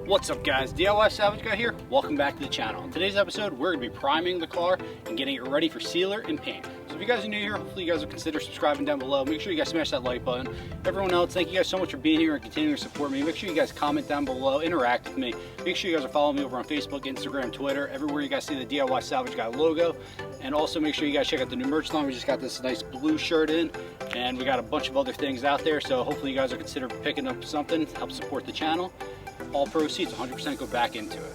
What's up guys, DIY Salvage Guy here. Welcome back to the channel. In today's episode, we're going to be priming the car and getting it ready for sealer and paint. So if you guys are new here, hopefully you guys will consider subscribing down below. Make sure you guys smash that like button. Everyone else, thank you guys so much for being here and continuing to support me. Make sure you guys comment down below, interact with me. Make sure you guys are following me over on Facebook, Instagram, Twitter, everywhere you guys see the DIY Salvage Guy logo. And also make sure you guys check out the new merch line. We just got this nice blue shirt in, and we got a bunch of other things out there. So hopefully you guys will consider picking up something to help support the channel. All proceeds 100% go back into it.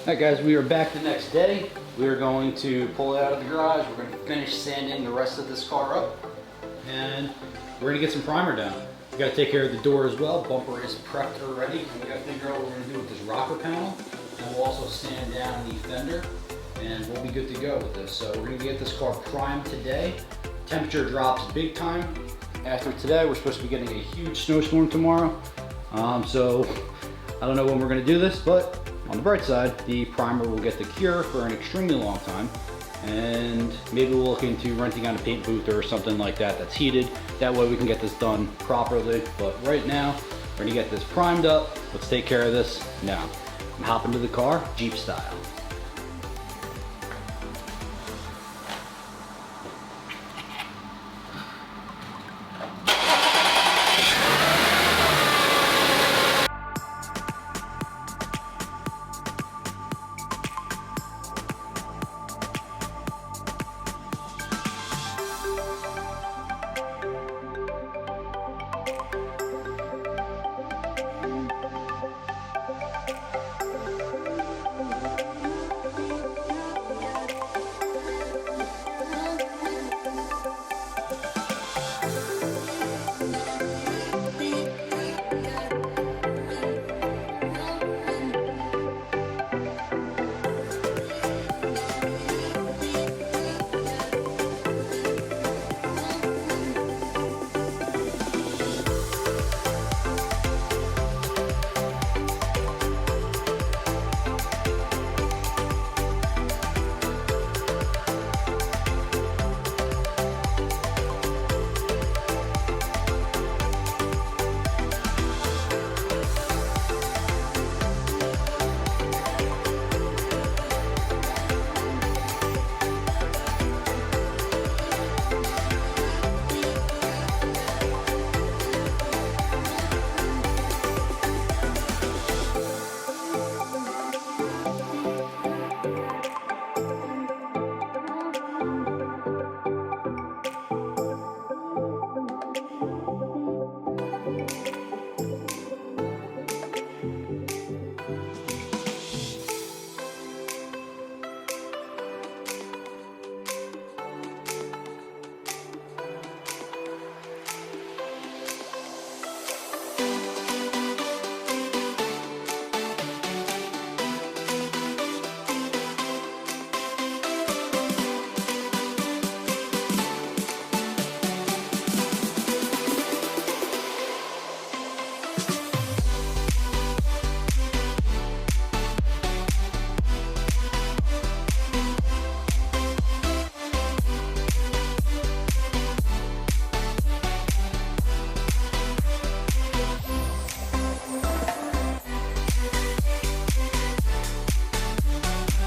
Alright guys, we are back the next day. We are going to pull it out of the garage. We're going to finish sanding the rest of this car up, and we're going to get some primer down. We got to take care of the door as well. Bumper is prepped already, and we got to figure out what we're going to do with this rocker panel. And we'll also sand down the fender, and we'll be good to go with this. So we're going to get this car primed today. Temperature drops big time after today. We're supposed to be getting a huge snowstorm tomorrow. So I don't know when we're going to do this, but on the bright side, the primer will get the cure for an extremely long time, and maybe we'll look into renting out a paint booth or something like that that's heated. That way we can get this done properly. But right now, we're gonna get this primed up. Let's take care of this now. I'm hopping to the car, Jeep style.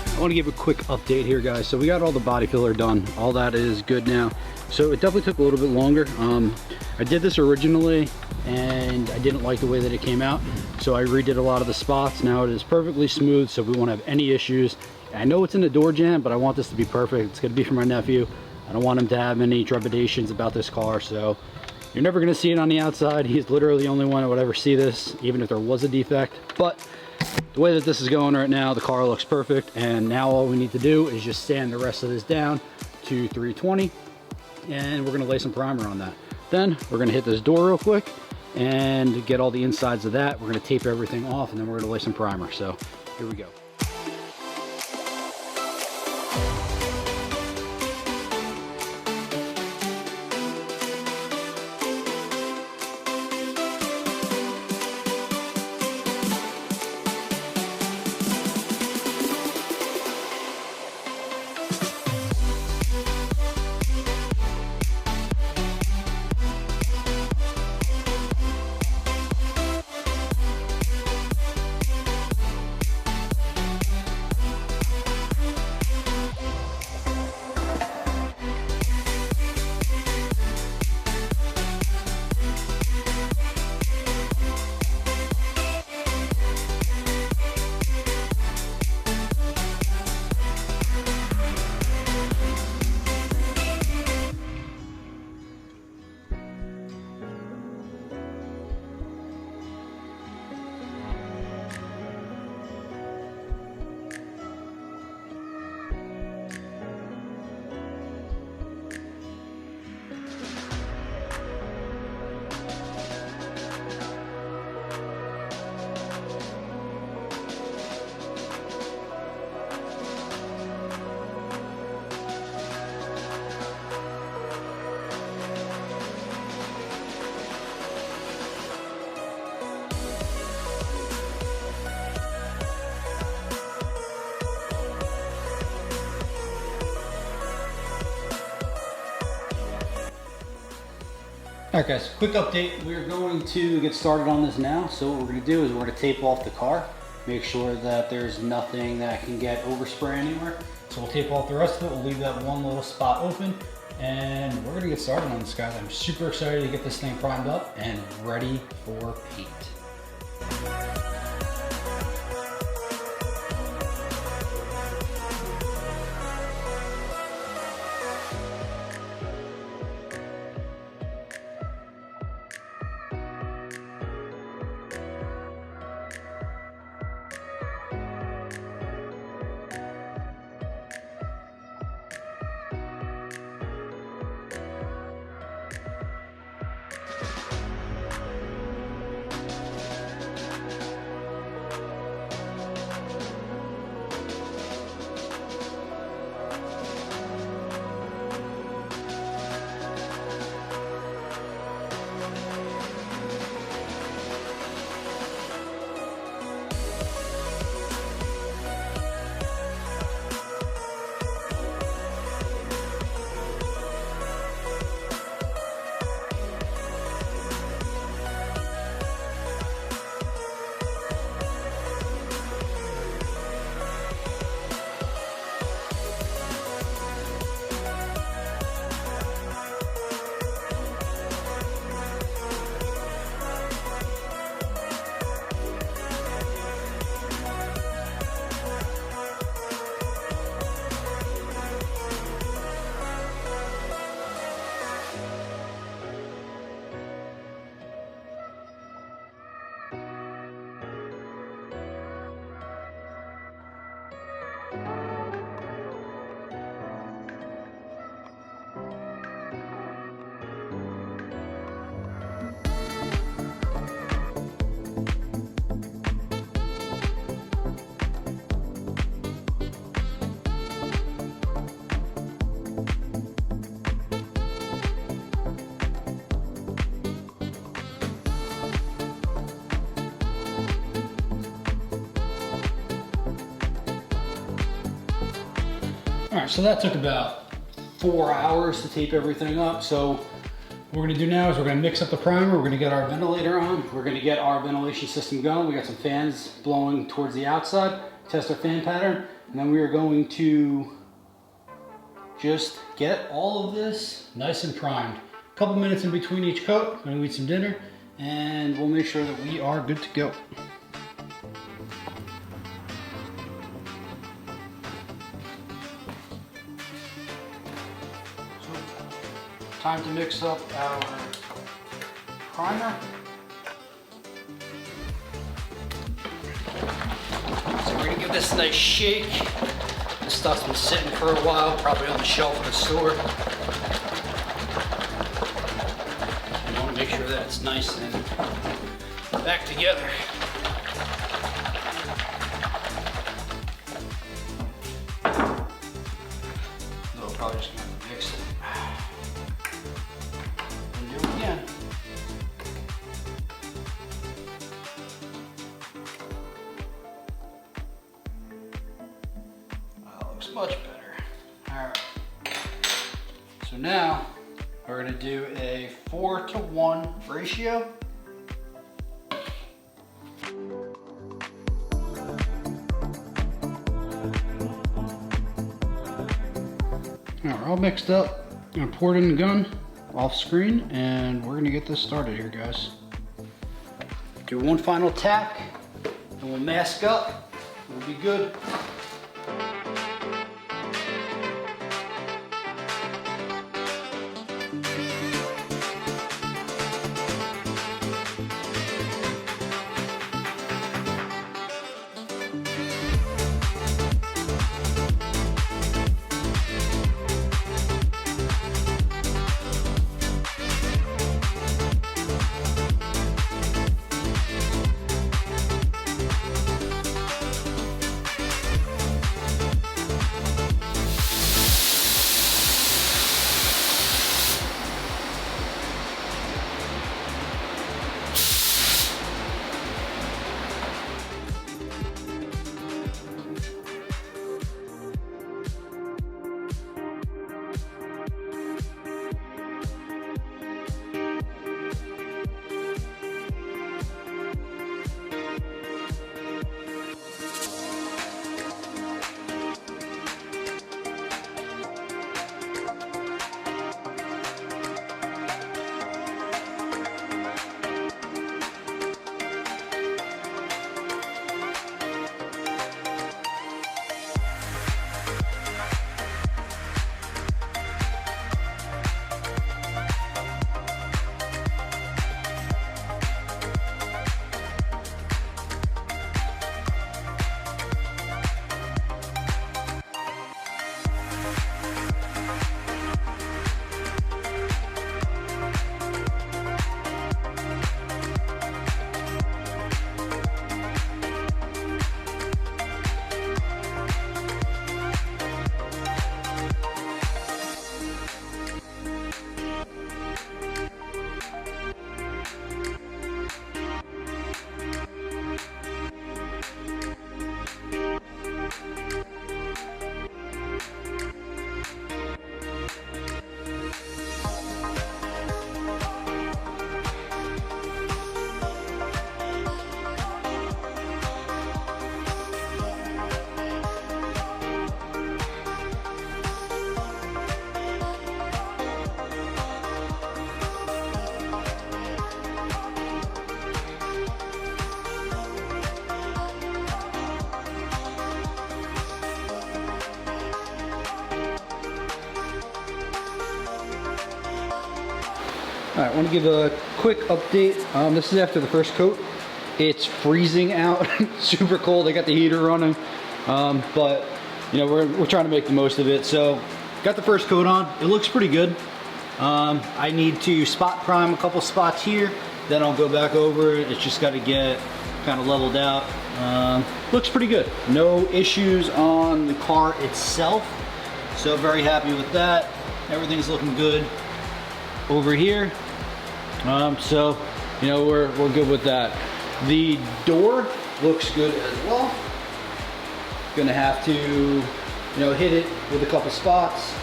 I want to give a quick update here guys. So we got all the body filler done, all that is good now. So it definitely took a little bit longer. I did this originally and I didn't like the way that it came out, so I redid a lot of the spots. Now it is perfectly smooth, so we won't have any issues. I know it's in the door jamb, but I want this to be perfect. It's going to be for my nephew. I don't want him to have any trepidations about this car, so you're never going to see it on the outside. He's literally the only one that would ever see this, even if there was a defect. But the way that this is going right now, the car looks perfect, and now all we need to do is just sand the rest of this down to 320, and we're going to lay some primer on that. Then we're going to hit this door real quick and get all the insides of that. We're going to tape everything off, and then we're going to lay some primer. So here we go. All right guys, quick update. We're going to get started on this now. So what we're gonna do is we're gonna tape off the car, make sure that there's nothing that can get overspray anywhere. So we'll tape off the rest of it. We'll leave that one little spot open and we're gonna get started on this, guys. I'm super excited to get this thing primed up and ready for paint. All right, so that took about 4 hours to tape everything up. So what we're gonna do now is we're gonna mix up the primer, we're gonna get our ventilator on, we're gonna get our ventilation system going. We got some fans blowing towards the outside, test our fan pattern, and then we are going to just get all of this nice and primed. A couple minutes in between each coat, I'm gonna eat some dinner, and we'll make sure that we are good to go. Time to mix up our primer. So we're gonna give this a nice shake. This stuff's been sitting for a while, probably on the shelf in the store. You want to make sure that it's nice and back together. No, probably just gonna mix it. Again. That looks much better. All right. So now we're going to do a 4-to-1 ratio. All right, all mixed up. I'm going to pour it in the gun off screen and we're gonna get this started here, guys. Do one final tack and we'll mask up. We'll be good. All right, I want to give a quick update. This is after the first coat. It's freezing out, super cold. I got the heater running, but you know, we're trying to make the most of it. So got the first coat on. It looks pretty good. I need to spot prime a couple spots here, then I'll go back over it. It's just got to get kind of leveled out. Looks pretty good. No issues on the car itself, so very happy with that. Everything's looking good over here. So you know, we're good with that. The door looks good as well. Gonna have to, you know, hit it with a couple spots.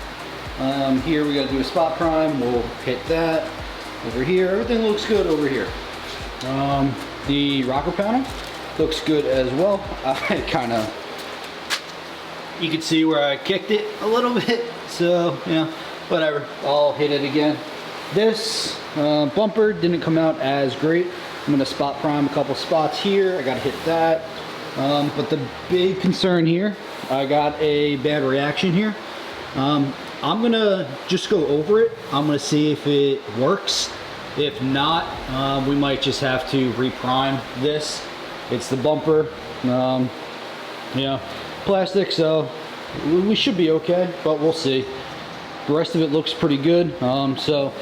Here we gotta do a spot prime. We'll hit that over here. Everything looks good over here. The rocker panel looks good as well. I kind of, you can see where I kicked it a little bit, so you know, whatever. I'll hit it again. This bumper didn't come out as great. I'm gonna spot prime a couple spots here. I gotta hit that. But the big concern here, I got a bad reaction here. I'm gonna just go over it. I'm gonna see if it works. If not, we might just have to reprime this. It's the bumper, yeah, plastic, so we should be okay, but we'll see. The rest of it looks pretty good. So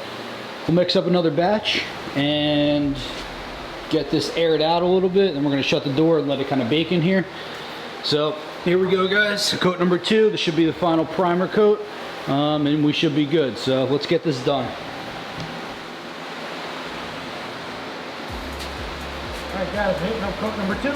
we'll mix up another batch and get this aired out a little bit, and we're gonna shut the door and let it kind of bake in here. So here we go, guys. Coat number 2. This should be the final primer coat, and we should be good. So let's get this done. All right, guys, hitting up coat number 2.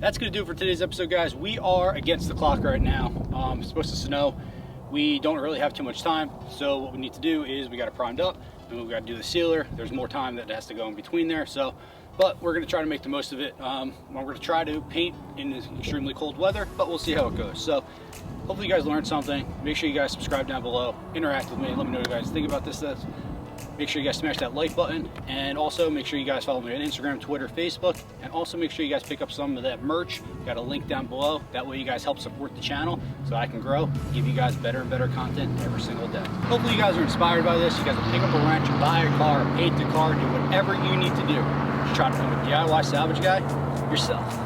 that's gonna do it for today's episode, guys. We are against the clock right now. It's supposed to snow. We don't really have too much time, so what we need to do is we got it primed up and we've got to do the sealer. There's more time that has to go in between there, so but we're going to try to make the most of it. We're going to try to paint in extremely cold weather, but we'll see how it goes. So hopefully you guys learned something. Make sure you guys subscribe down below, interact with me, let me know what you guys think about this. Make sure you guys smash that like button, and also make sure you guys follow me on Instagram, Twitter, Facebook, and also make sure you guys pick up some of that merch. Got a link down below. That way you guys help support the channel so I can grow, give you guys better and better content every single day. Hopefully you guys are inspired by this. You guys will pick up a wrench, buy a car, paint the car, do whatever you need to do. Just try to become a DIY salvage guy yourself.